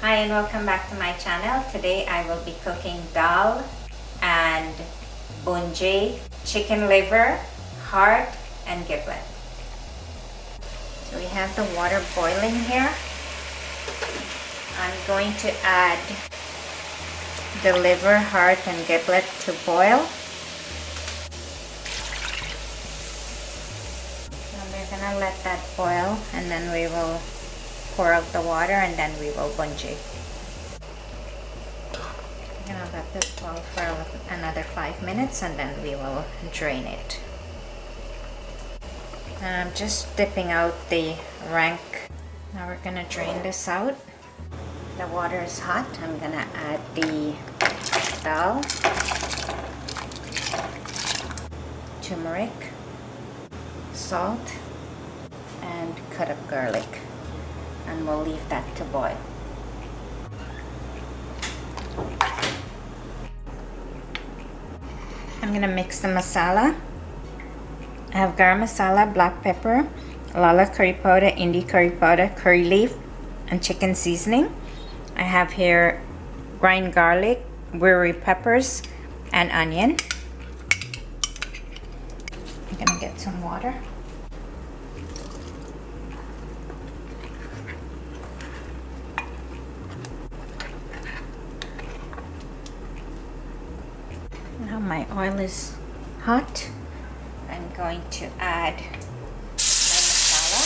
Hi and welcome back to my channel. Today I will be cooking dal and bunjal, chicken liver, heart and giblet. So we have the water boiling here. I'm going to add the liver, heart and giblet to boil. And we're gonna let that boil and then we will pour out the water and then we will bunjal. I'm gonna let this boil for another 5 minutes and then we will drain it. And I'm just dipping out the rank. Now we're gonna drain this out. The water is hot. I'm gonna add the dal, turmeric, salt, and cut up garlic. And we'll leave that to boil. I'm gonna mix the masala. I have garam masala, black pepper, lala curry powder, Indi curry powder, curry leaf, and chicken seasoning. I have here ground garlic, wiri peppers, and onion. I'm gonna get some water. Now my oil is hot. I'm going to add my masala.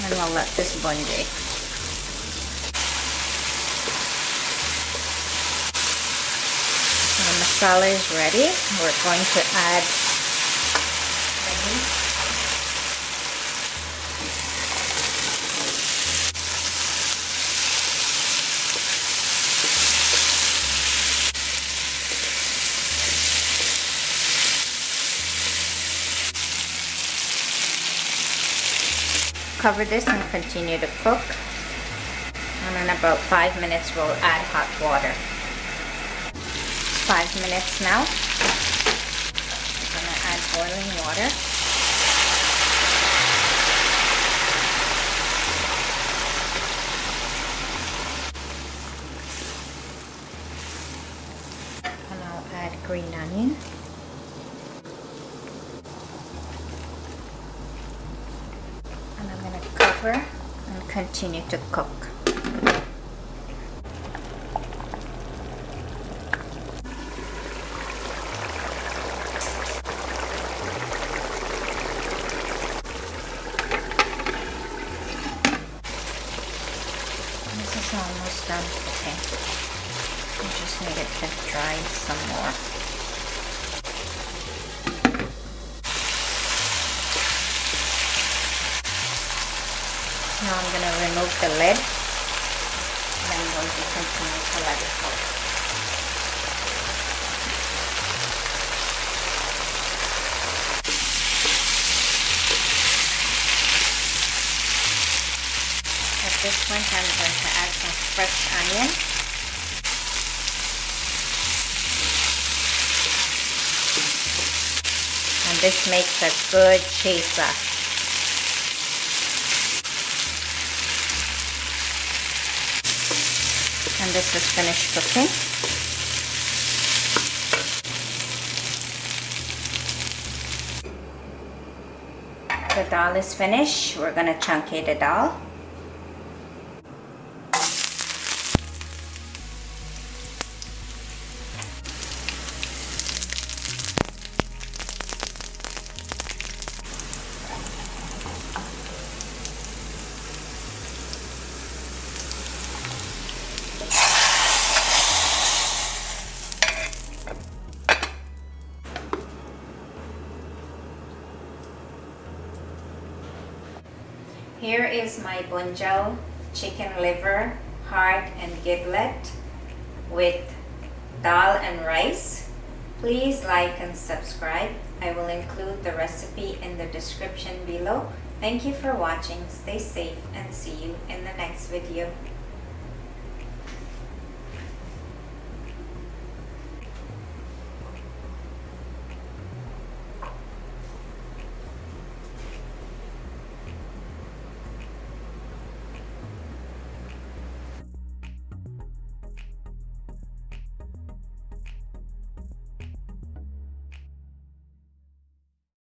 And I'll let this bunjal. The masala is ready. We're going to add the meat. Cover this and continue to cook. And in about 5 minutes we'll add hot water. 5 minutes now. I'm gonna add boiling water. And I'll add green onion. And continue to cook. This is almost done cooking. I just need it to dry some more. Now I'm going to remove the lid and I'm going to continue to let it cook. At this point I'm going to add some fresh onion. And this makes a good chaser. And this is finished cooking. The dal is finished. We're going to chunky the dal. Here is my bunjal, chicken liver, heart and giblet with dal and rice. Please like and subscribe. I will include the recipe in the description below. Thank you for watching. Stay safe and see you in the next video.